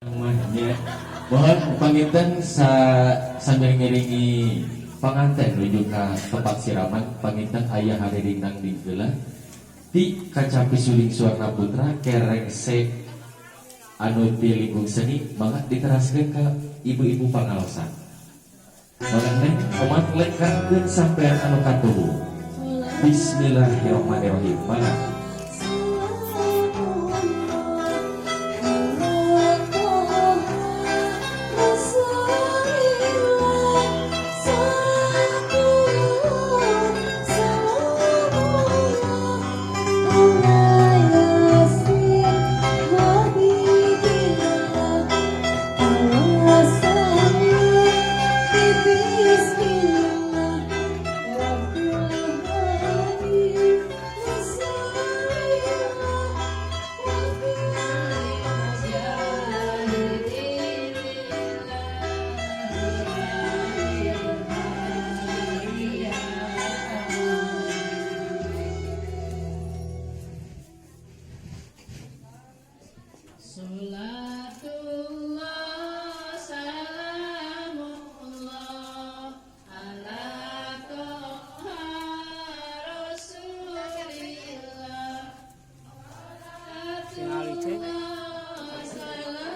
Ya. Mohon panginten sambil ngiringi panganten menuju ke tempat siraman. Panginten ayah hadiring nang dingkeula di kaca pisuling Suwarna Putra kereng se anu ti lingkung seni mangga diteraskeun ka ibu-ibu pangalosan. Mangga umat lekakeun sampean anu katuhu. Bismillahirrahmanirrahim. Mangga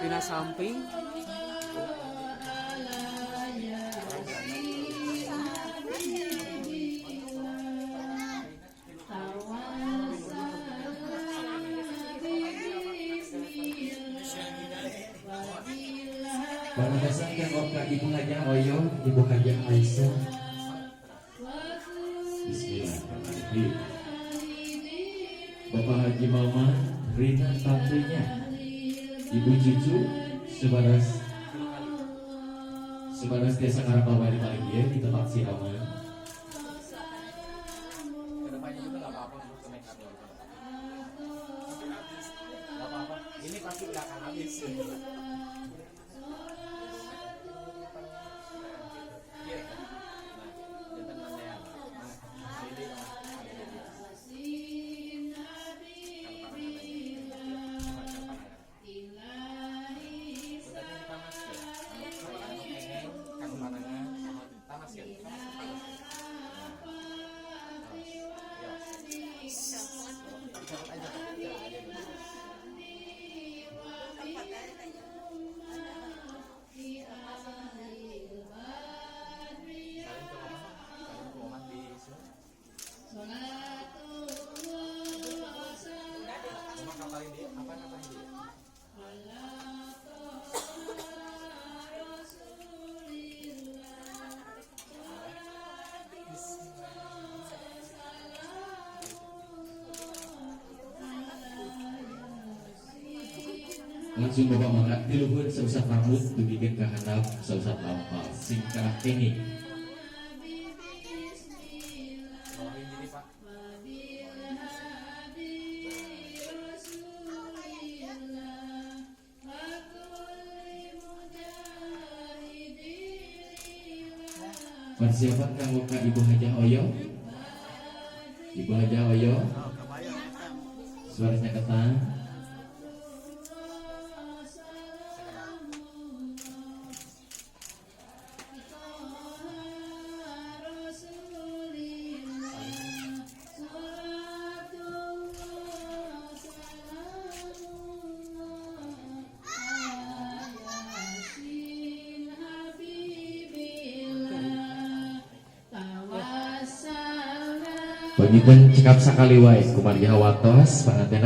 Dina samping Berdasarkan oka Ibu Haja Oyo, Ibu Haja Aisyah. Bismillahirrahmanirrahim. Bapak Haji Mama Rina tantunya, Ibu Cucu sebaras desa Karangkawari Bahagia di tempat siraman. ini pasti udah akan habis. Langsung Bapak mangga di luhur seusap rambut dibikir ke handap seusap lampal singkah ini. Persiapan kanggo ka Ibu Haja Oyo. Ibu Haja Oyo. Suaranya ketang. Panginten cekap sakali wae kumaha watos panganten